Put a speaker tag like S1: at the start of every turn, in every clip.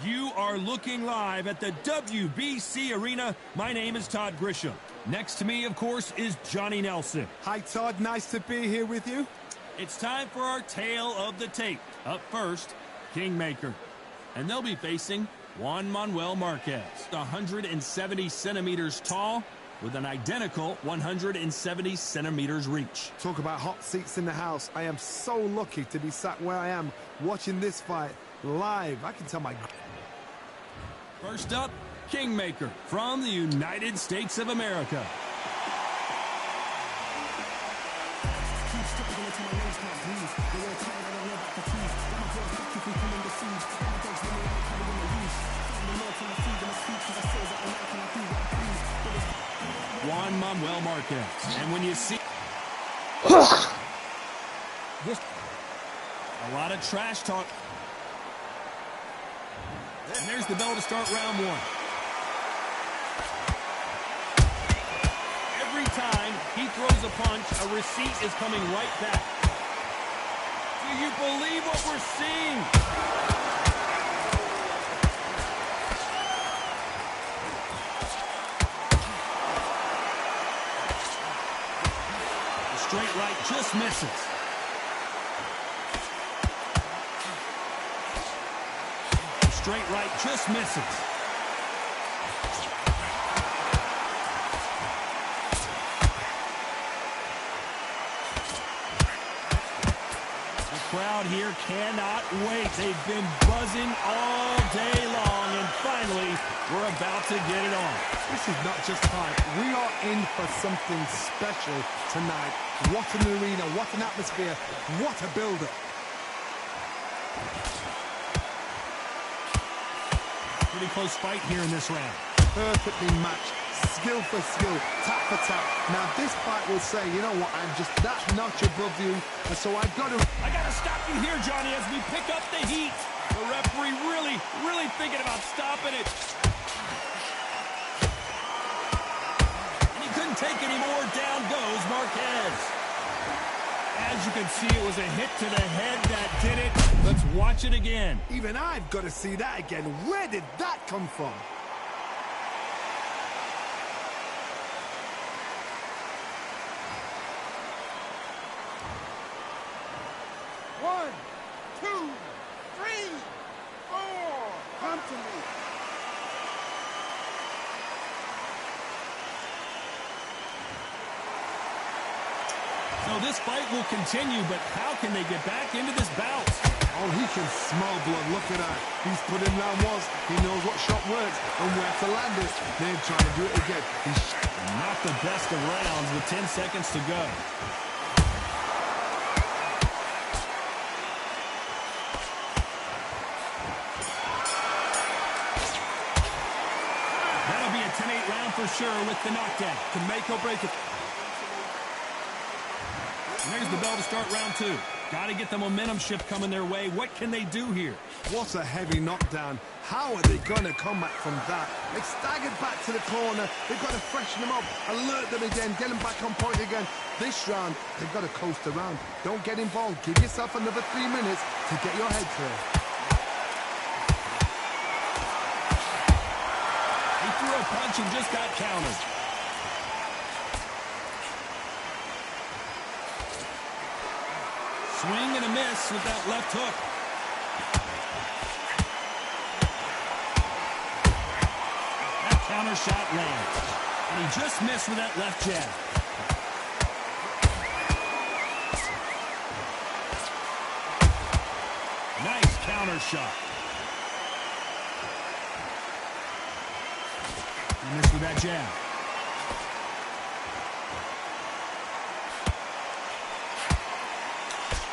S1: You are looking live at the WBC Arena. My name is Todd Grisham. Next to me, of course, is Johnny Nelson.
S2: Hi, Todd. Nice to be here with you.
S1: It's time for our tale of the tape. Up first, Kingmaker. And they'll be facing Juan Manuel Marquez, 170 centimeters tall, with an identical 170 centimeters reach.
S2: Talk about hot seats in the house. I am so lucky to be sat where I am watching this fight live. I can tell my...
S1: First up, Kingmaker from the United States of America. Juan Manuel Marquez. And when you see... this, a lot of trash talk. And there's the bell to start round one. Every time he throws a punch, a receipt is coming right back. Do you believe what we're seeing? The straight right just misses. Straight right just misses. The crowd here cannot wait. They've been buzzing all day long, and finally, we're about to get it on.
S2: This is not just hype. We are in for something special tonight. What an arena, what an atmosphere, what a build-up.
S1: Pretty close fight here in this round.
S2: Perfectly matched, skill for skill, tap for tap. Now this fight will say, you know what, I'm just that notch above you, and so I gotta
S1: stop you here, Johnny, as we pick up the heat. The referee really thinking about stopping it. And he couldn't take any more. Down goes Marquez. As you can see, it was a hit to the head that did it. Let's watch it again.
S2: Even I've got to see that again. Where did that come from? One, two, three, four. Come to me.
S1: So this fight will continue, but how can they get back into this bout?
S2: Oh, he can smell blood. Look at that. He's put in round once. He knows what shot works and where to land it. Then try to do it again. He's
S1: not the best of rounds with 10 seconds to go. That'll be a 10-8 round for sure with the knockdown.
S2: Can make or break it.
S1: And there's the bell to start round two. Got to get the momentum shift coming their way. What can they do here?
S2: What a heavy knockdown. How are they going to come back from that? They staggered back to the corner. They've got to freshen them up, alert them again, get them back on point again. This round, they've got to coast around. Don't get involved. Give yourself another 3 minutes to get your head clear.
S1: He threw a punch and just got countered. Swing and a miss with that left hook. That counter shot lands. And he just missed with that left jab. Nice counter shot. He missed with that jab.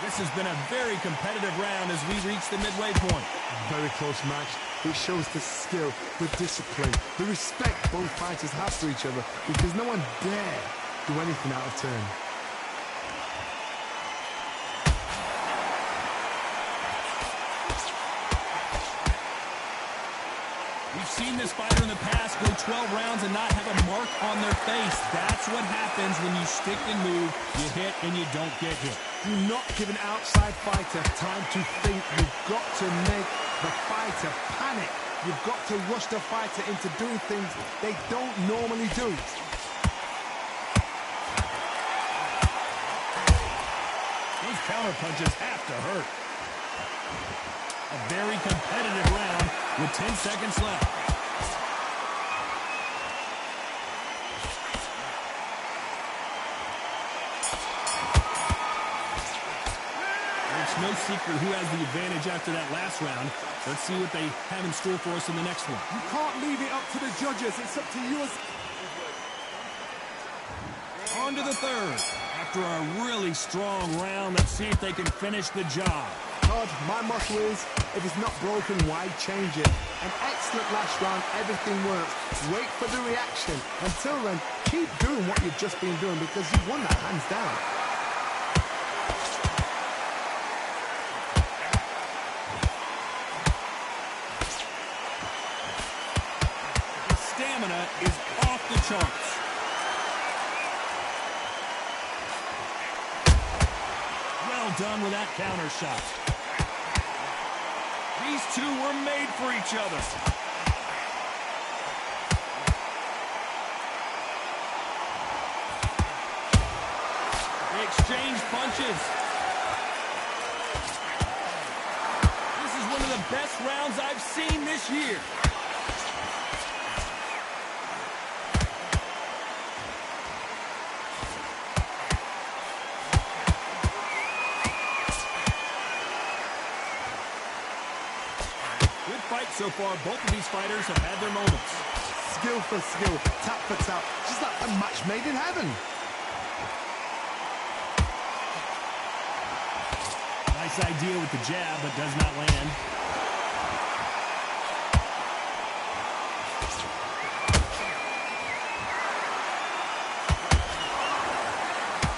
S1: This has been a very competitive round as we reach the midway point.
S2: Very close match. It shows the skill, the discipline, the respect both fighters have for each other, because no one dare do anything out of turn.
S1: We've seen this fighter in the past go 12 rounds and not have a mark on their face. That's what happens when you stick and move, you hit, and you don't get hit.
S2: Do not give an outside fighter time to think. You've got to make the fighter panic. You've got to rush the fighter into doing things they don't normally do.
S1: Those counter punches have to hurt. A very competitive round with 10 seconds left. It's no secret who has the advantage after that last round. Let's see what they have in store for us in the next one.
S2: You can't leave it up to the judges. It's up to you.
S1: On to the third. After a really strong round, let's see if they can finish the job.
S2: Todd, my motto is, if it's not broken, why change it? An excellent last round, everything works. Wait for the reaction. Until then, keep doing what you've just been doing because you've won that hands down.
S1: The stamina is off the charts. Well done with that counter shot. These two were made for each other. They exchange punches. This is one of the best rounds I've seen this year. Fight so far, both of these fighters have had their moments.
S2: Skill for skill, tap for tap, just like a match made in heaven.
S1: Nice idea with the jab, but does not land.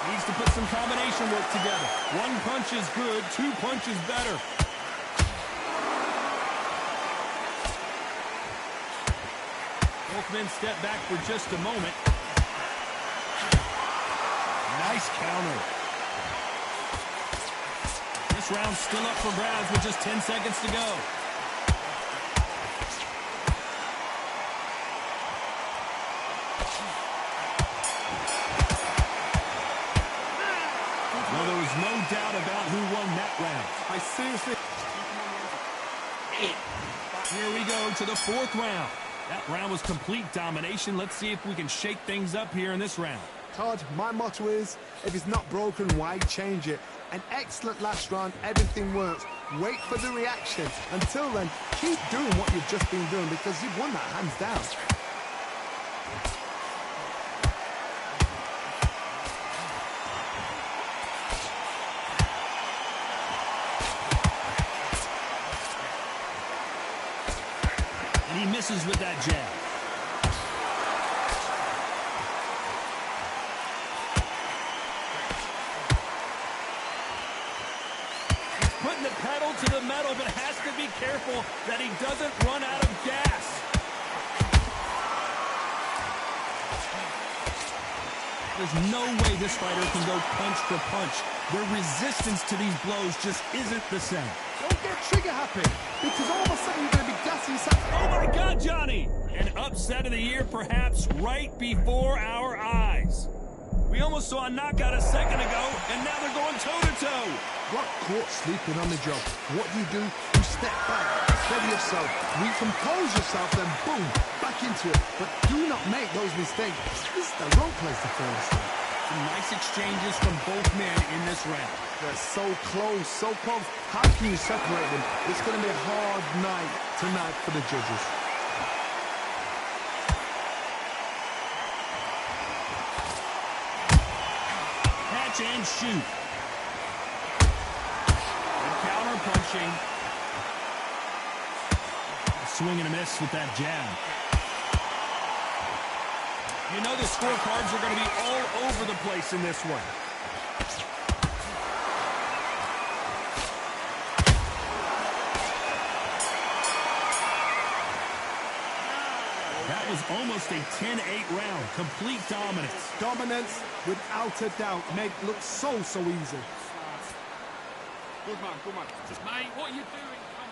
S1: Needs to put some combination work together. One punch is good, two punches better. Both men step back for just a moment. Nice counter. This round's still up for grabs with just 10 seconds to go. Well, there was no doubt about who won that round.
S2: I seriously...
S1: Here we go to the fourth round. That round was complete domination. Let's see if we can shake things up here in this round.
S2: Todd, my motto is, if it's not broken, why change it? An excellent last round, everything works. Wait for the reaction. Until then, keep doing what you've just been doing because you've won that hands down.
S1: And he misses with that jab. He's putting the pedal to the metal, but has to be careful that he doesn't run out of gas. There's no way this fighter can go punch for punch. Their resistance to these blows just isn't the same.
S2: Don't get trigger happy, because all of a sudden you're going to be gassing yourself.
S1: Oh my God, Johnny! An upset of the year, perhaps right before our eyes. We almost saw a knockout a second ago, and now they're going toe-to-toe.
S2: Got caught sleeping on the job. What do? You step back, steady yourself, recompose yourself, then boom, back into it. But do not make those mistakes. This is the wrong place to fall asleep.
S1: Some nice exchanges from both men in this round.
S2: They're so close, so close. How can you separate them? It's going to be a hard night tonight for the judges.
S1: Catch and shoot. Good counter punching. A swing and a miss with that jab. You know the scorecards are going to be all over the place in this one. That was almost a 10-8 round. Complete dominance.
S2: Dominance, without a doubt, made it look so easy.
S3: Good man, good man. Just, mate, what are you doing? Come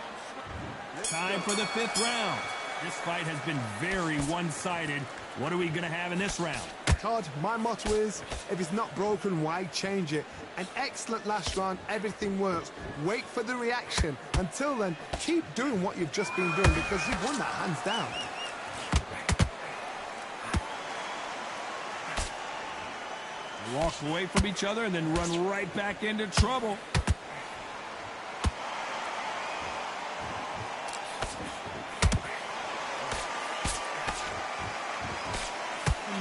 S3: on.
S1: Time for the 5th round. This fight has been very one-sided. What are we going to have in this round?
S2: Todd, my motto is, if it's not broken, why change it? An excellent last round, everything works. Wait for the reaction. Until then, keep doing what you've just been doing because you've won that hands down.
S1: They walk away from each other and then run right back into trouble.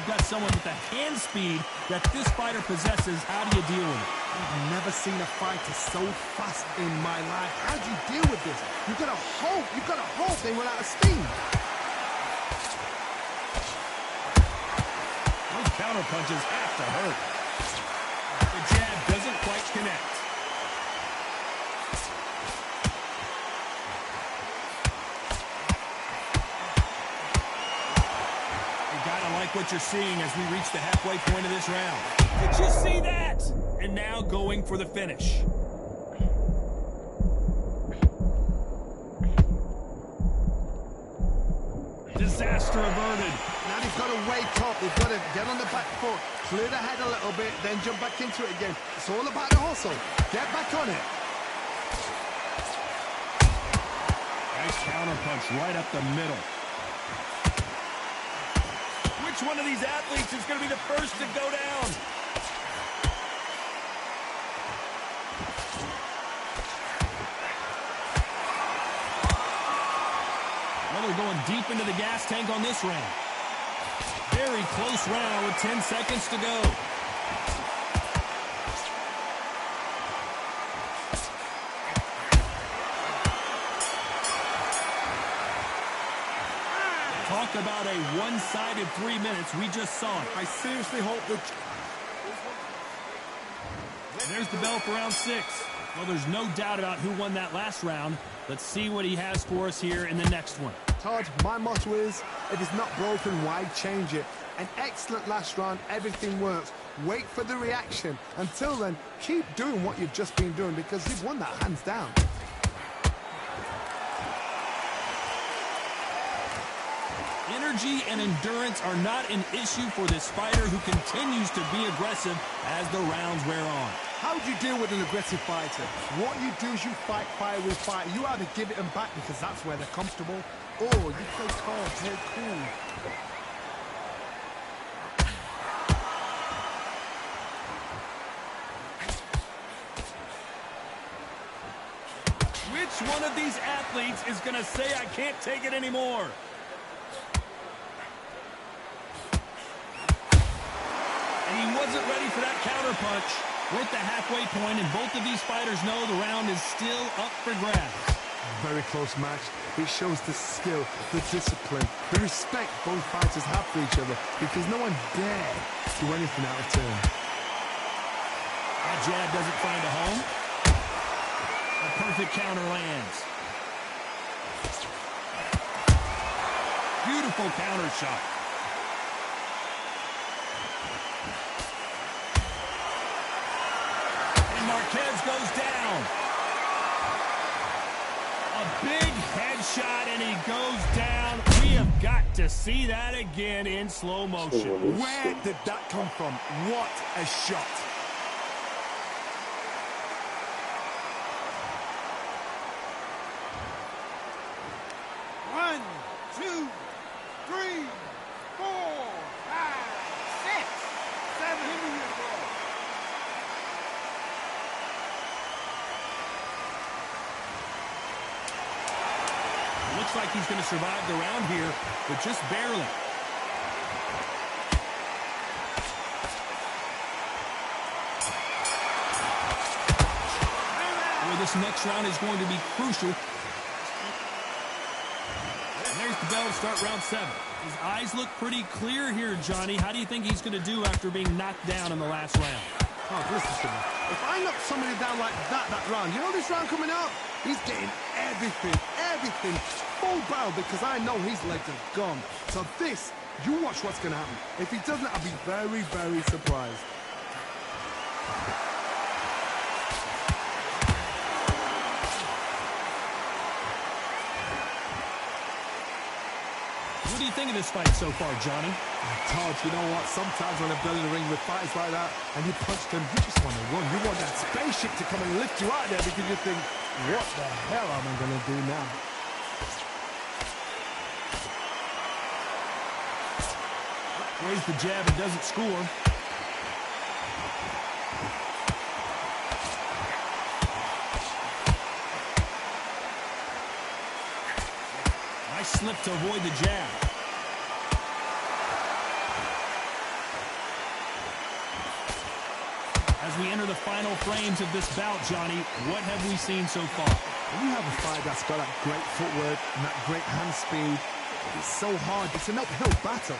S1: Got someone with the hand speed that this fighter possesses. How do you deal with it?
S2: I've never seen a fighter so fast in my life. How do you deal with this? You've got to hope they run out of steam.
S1: Those counter punches have to hurt. The jab doesn't quite connect. What you're seeing as we reach the halfway point of this round. Did you see that? And now going for the finish. Disaster averted.
S2: Now they've got to wake up. They've got to get on the back foot, clear the head a little bit, then jump back into it again. It's all about the hustle. Get back on it.
S1: Nice counter punch right up the middle. Which one of these athletes is going to be the first to go down? Well, they're going deep into the gas tank on this round. Very close round with 10 seconds to go. Talk about a one-sided 3 minutes. We just saw it.
S2: I seriously hope that...
S1: There's the bell for round 6. Well, there's no doubt about who won that last round. Let's see what he has for us here in the next one.
S2: Todd, my motto is, if it's not broken, why change it? An excellent last round, everything works. Wait for the reaction. Until then, keep doing what you've just been doing because you've won that hands down.
S1: Energy and endurance are not an issue for this fighter who continues to be aggressive as the rounds wear on.
S2: How do you deal with an aggressive fighter? What you do is you fight fire with fire. You either give it them back because that's where they're comfortable, or you play calm, play cool.
S1: Which one of these athletes is going to say, I can't take it anymore? And he wasn't ready for that counter punch. We're at the halfway point, and both of these fighters know the round is still up for grabs.
S2: Very close match. It shows the skill, the discipline, the respect both fighters have for each other because no one dare do anything out of turn.
S1: That jab doesn't find a home. A perfect counter lands. Beautiful counter shot. Marquez goes down. A big headshot, and he goes down. We have got to see that again in slow motion.
S2: Where did that come from? What a shot.
S3: One, two, three, 4, 5, 6, 7. Here we go.
S1: Looks like he's going to survive the round here, but just barely. Well, this next round is going to be crucial. And there's the bell to start round 7. His eyes look pretty clear here, Johnny. How do you think he's going to do after being knocked down in the last round?
S2: Oh, listen to me. If I knock somebody down like that round, you know this round coming up? He's getting everything, full barrel because I know his legs are gone. So this, you watch what's going to happen. If he doesn't, I'll be very, very surprised.
S1: What do you think of this fight so far, Johnny?
S2: Todd, you know what? Sometimes when I'm building a ring with fighters like that and you punch them, you just want to run. You want that spaceship to come and lift you out there because you think, what the hell am I going to do now?
S1: Throws the jab and doesn't score. Nice slip to avoid the jab. As we enter the final frames of this bout, Johnny, what have we seen so far?
S2: When you have a fight that's got that great footwork and that great hand speed, it's so hard. It's an uphill battle.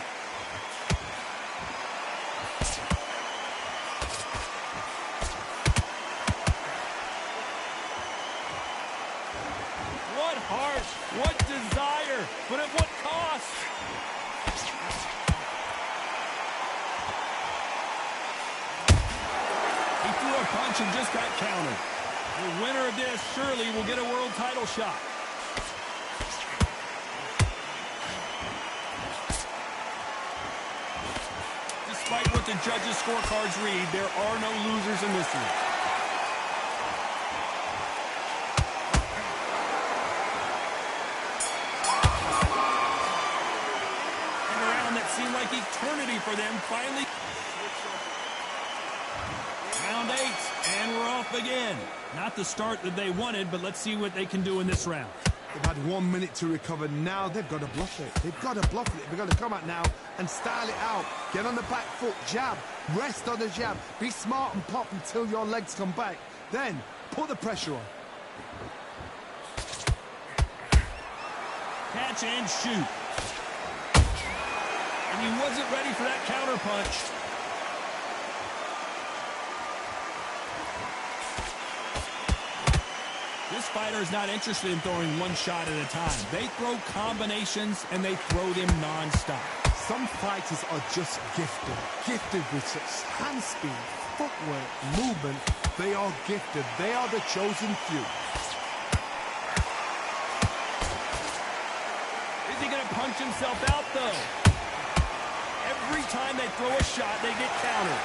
S1: What heart, what desire, but at what cost? He threw a punch and just got countered. The winner of this surely will get a world title shot. Despite what the judges' scorecards read, there are no losers in this one. And a round that seemed like eternity for them finally. Round 8, and we're off again. Not the start that they wanted, but let's see what they can do in this round.
S2: They've had 1 minute to recover. Now they've got to bluff it. They've got to bluff it. They've got to come out now and style it out. Get on the back foot, jab, rest on the jab. Be smart and pop until your legs come back. Then put the pressure on.
S1: Catch and shoot. And he wasn't ready for that counter punch. This fighter is not interested in throwing one shot at a time. They throw combinations, and they throw them non-stop.
S2: Some fighters are just gifted with such hand speed, footwork, movement. They are gifted. They are the chosen few.
S1: Is he going to punch himself out, though? Every time they throw a shot, they get countered.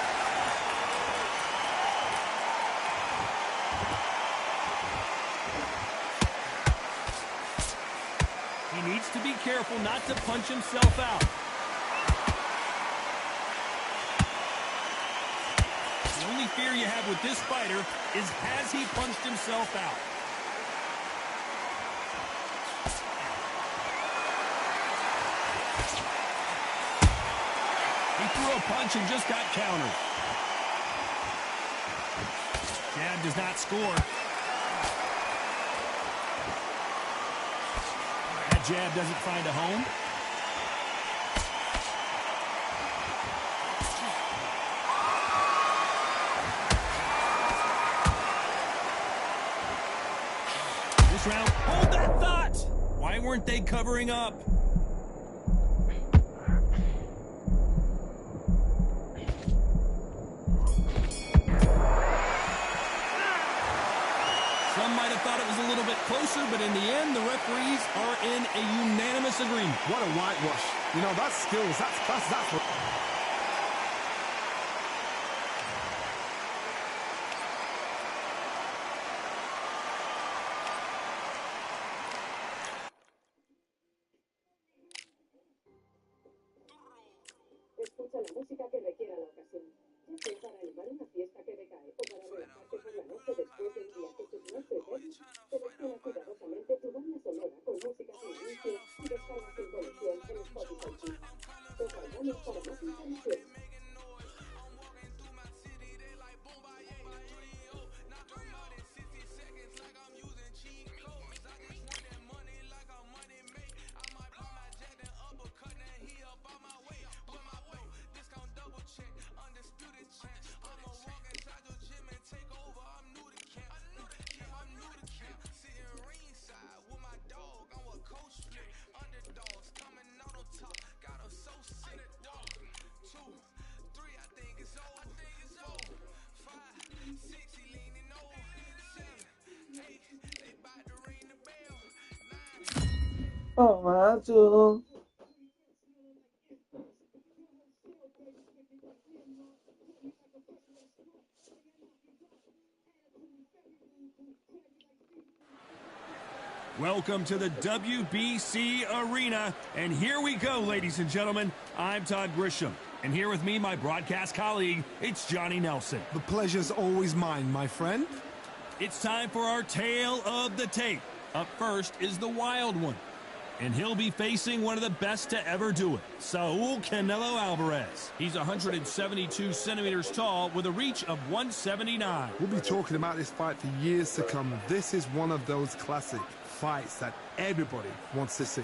S1: He needs to be careful not to punch himself out. The only fear you have with this fighter is, has he punched himself out? He threw a punch and just got countered. Jab does not score. That jab doesn't find a home. This round, hold that thought! Why weren't they covering up? Some might have thought it was a little bit closer, but in the end, the referees are in a unanimous agreement.
S2: What a whitewash. You know, that's skills. That's what...
S4: Escucha la música que requiera la ocasión, ya sea para animar una fiesta que decae o para relajarte por la noche después de un viaje que no se ve. Selecciona cuidadosamente tu banda sonora con música sin inicio y descarga sin conexión en Spotify. Toca el manos para más información.
S5: Oh, my God.
S1: Welcome to the WBC Arena, and here we go, ladies and gentlemen. I'm Todd Grisham, and here with me, my broadcast colleague, it's Johnny Nelson.
S2: The pleasure's always mine, my friend.
S1: It's time for our tale of the tape. Up first is the Wild One, and he'll be facing one of the best to ever do it, Saul Canelo Alvarez. He's 172 centimeters tall with a reach of 179.
S2: We'll be talking about this fight for years to come. This is one of those classic fights that everybody wants to see.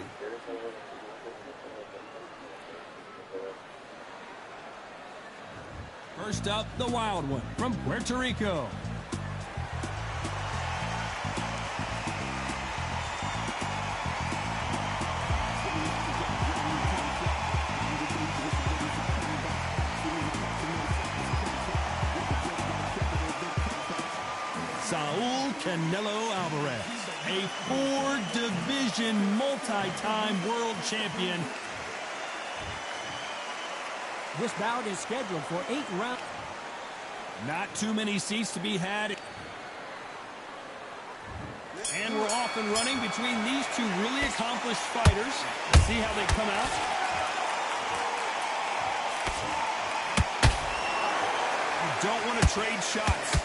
S1: First up, the Wild One from Puerto Rico. Saul Canelo Alvarez, a four-division multi-time world champion.
S5: This bout is scheduled for 8 rounds.
S1: Not too many seats to be had. And we're off and running between these two really accomplished fighters. Let's see how they come out. You don't want to trade shots.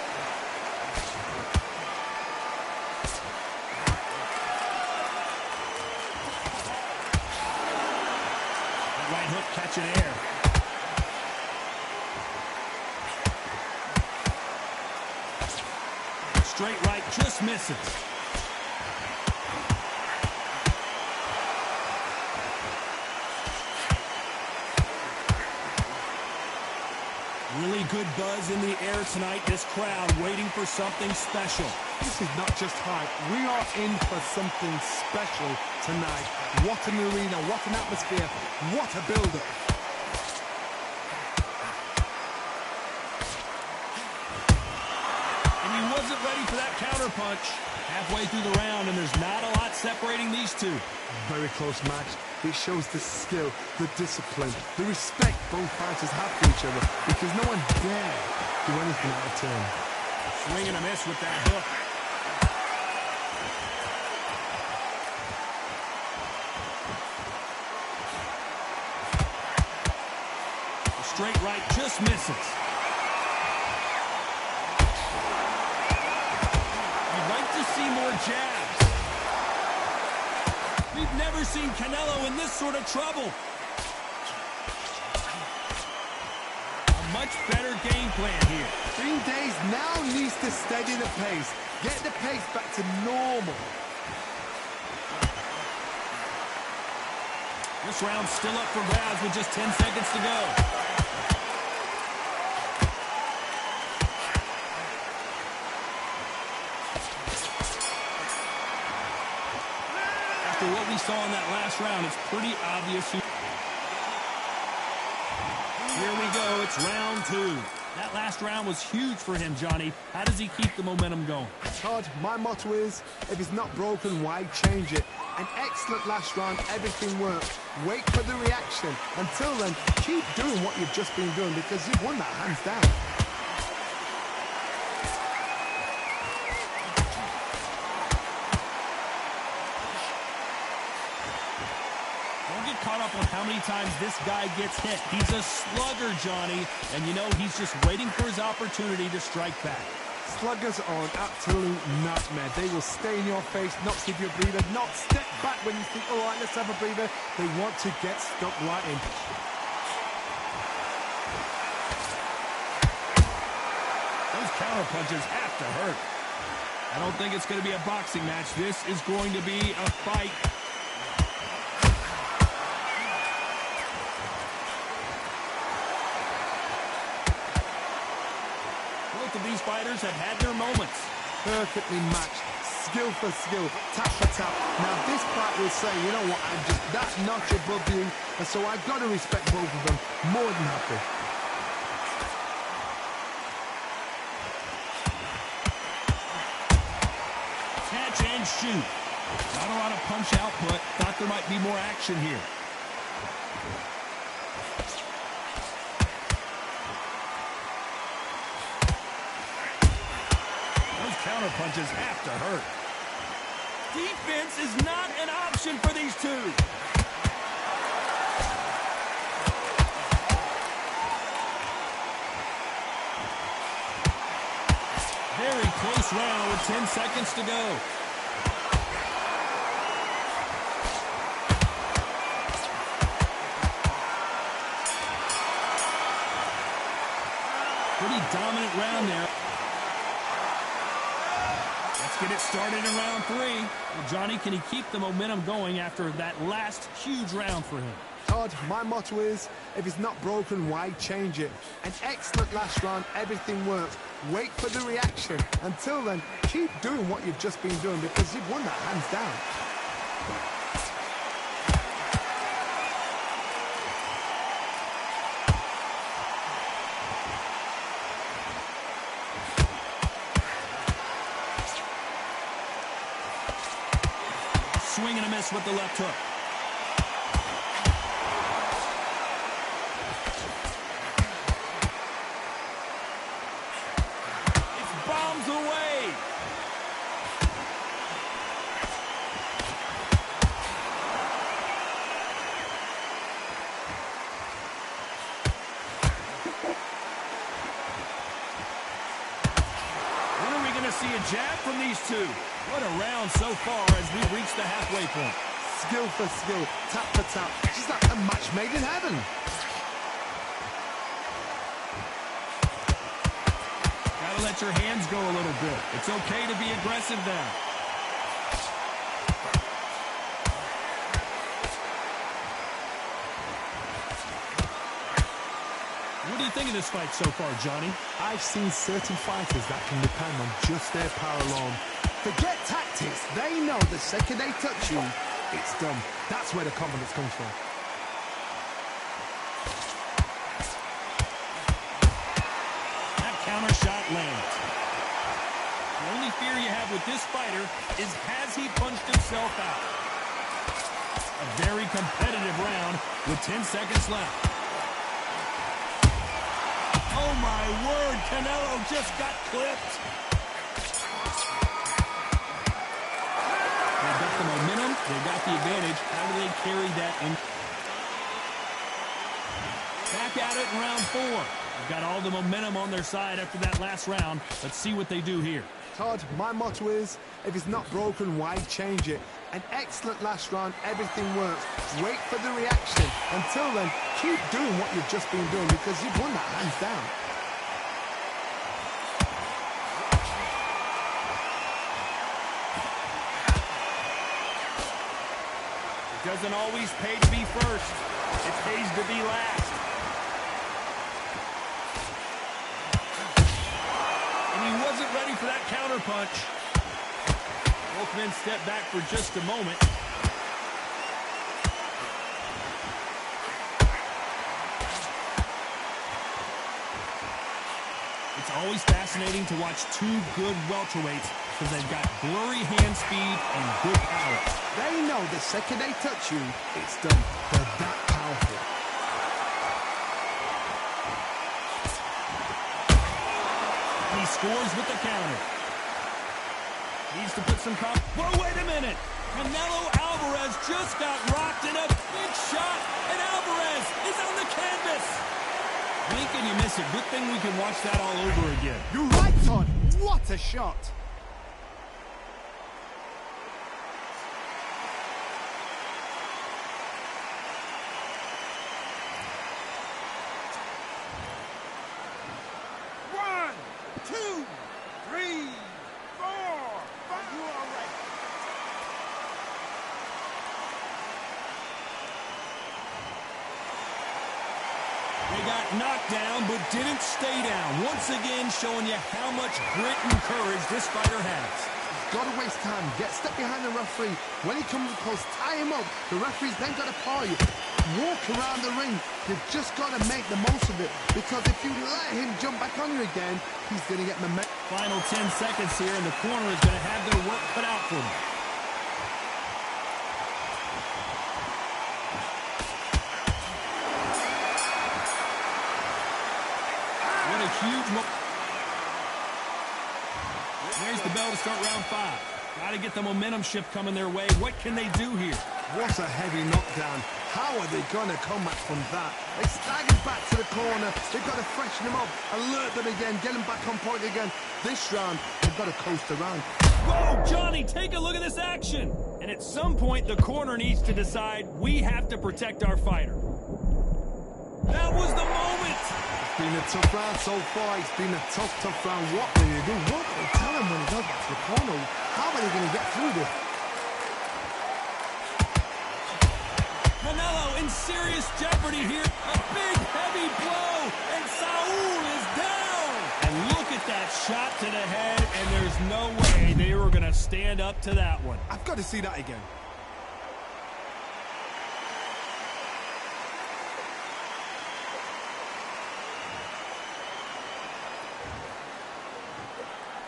S1: Right hook catching air. Straight right just misses. Really good buzz in the air tonight. This crowd waiting for something special.
S2: This is not just hype. We are in for something special tonight. What an arena, what an atmosphere, what a build-up.
S1: And he wasn't ready for that counter punch. Halfway through the round, and there's not a lot separating these two.
S2: Very close match. It shows the skill, the discipline, the respect both fighters have for each other, because no one dare do anything out of turn.
S1: Swing and a miss with that hook. The straight right just misses. You'd like to see more jabs. We've never seen Canelo in this sort of trouble. A much better game plan here.
S2: Green Days now needs to steady the pace. Get the pace back to normal.
S1: This round's still up for grabs with just 10 seconds to go. After what we saw in that last round, it's pretty obvious who... Here we go, it's round 2. That last round was huge for him, Johnny. How does he keep the momentum going?
S2: Todd, my motto is, if it's not broken, why change it? An excellent last round, everything worked. Wait for the reaction. Until then, keep doing what you've just been doing, because you've won that hands down.
S1: Caught up on how many times this guy gets hit. He's a slugger, Johnny, and you know he's just waiting for his opportunity to strike back.
S2: Sluggers are an absolute nightmare. They will stay in your face, not give you a breather, not step back when you think, all right, let's have a breather. They want to get stuck right in.
S1: Those counter punches have to hurt. I don't think it's going to be a boxing match. This is going to be a fight. Both of these fighters have had their moments.
S2: Perfectly matched, skill for skill, tap for tap. Now this fight will say, you know what, I'm just that notch above you, and so I've got to respect both of them. More than happy.
S1: Catch and shoot. Not a lot of punch output. Thought there might be more action here. Those counter punches have to hurt. Defense is not an option for these two. Very close round with 10 seconds to go. Pretty dominant round there. Let's get it started in round 3. Well, Johnny, can he keep the momentum going after that last huge round for him?
S2: Todd, my motto is, if it's not broken, why change it? An excellent last round, everything works. Wait for the reaction. Until then, keep doing what you've just been doing because you've won that hands down.
S1: Swing and a miss with the left hook. It's bombs away. When are we going to see a jab from these two? What a round so far as we reach the halfway point.
S2: Skill for skill, tap for tap. Just like a match made in heaven.
S1: Gotta let your hands go a little bit. It's okay to be aggressive now. What do you think of this fight so far, Johnny?
S2: I've seen certain fighters that can depend on just their power alone. Forget tactics. They know the second they touch you, it's done. That's where the confidence comes from.
S1: That counter shot lands. The only fear you have with this fighter is has he punched himself out? A very competitive round with 10 seconds left. Oh my word, Canelo just got clipped. They got the momentum, they got the advantage. How do they carry that in? Back at it in round 4. They've got all the momentum on their side after that last round. Let's see what they do here.
S2: Todd, my motto is, if it's not broken, why change it? An excellent last round, everything works. Wait for the reaction. Until then, keep doing what you've just been doing because you've won that hands down.
S1: It doesn't always pay to be first. It pays to be last. And he wasn't ready for that counter punch. Both men step back for just a moment. It's always fascinating to watch two good welterweights because they've got blurry hand speed and good power.
S2: They know the second they touch you, it's done. They're that powerful.
S1: And he scores with the counter. Needs to put some comp. Whoa, wait a minute. Canelo Alvarez just got rocked in a big shot, and Alvarez is on the canvas. Blink and you miss it. Good thing we can watch that all over again.
S2: You're right, Todd. What a shot.
S3: One, two, three, four, five. You all right?
S1: They got knocked down, but didn't stay down. Once again, showing you how much grit and courage this fighter has.
S2: Gotta waste time. Get step behind the referee. When he comes close, tie him up. The referee's then gotta paw you. Walk around the ring. You've just gotta make the most of it. Because if you let him jump back on you again, he's gonna get momentum.
S1: Final 10 seconds here, and the corner is going to have their work cut out for them. What a huge moment. There's the bell to start round 5. Got to get the momentum shift coming their way. What can they do here?
S2: What a heavy knockdown. How are they going to come back from that? They staggered back to the corner. They've got to freshen them up, alert them again, get them back on point again. This round, they've got to coast around.
S1: Whoa, Johnny, take a look at this action. And at some point, the corner needs to decide we have to protect our fighter. That was the moment.
S2: It's been a tough round so far. It's been a tough round. What will they do? What will they tell him when he goes back to the corner? How are they going to get through this?
S1: Canelo in serious jeopardy here. A big, heavy blow, and Saul is down. And look at that shot to the head, and there's no way they were going to stand up to that one.
S2: I've got to see that again.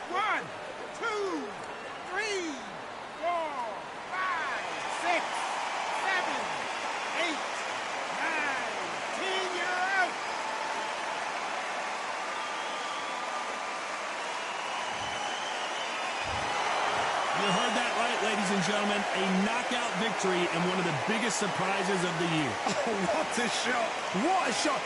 S3: One, two, three, 4, 5, 6, 7, 8, 9, 10. You're out.
S1: You heard that right, ladies and gentlemen. A knockout victory and one of the biggest surprises of the year.
S2: Oh, what a shot. What a shot.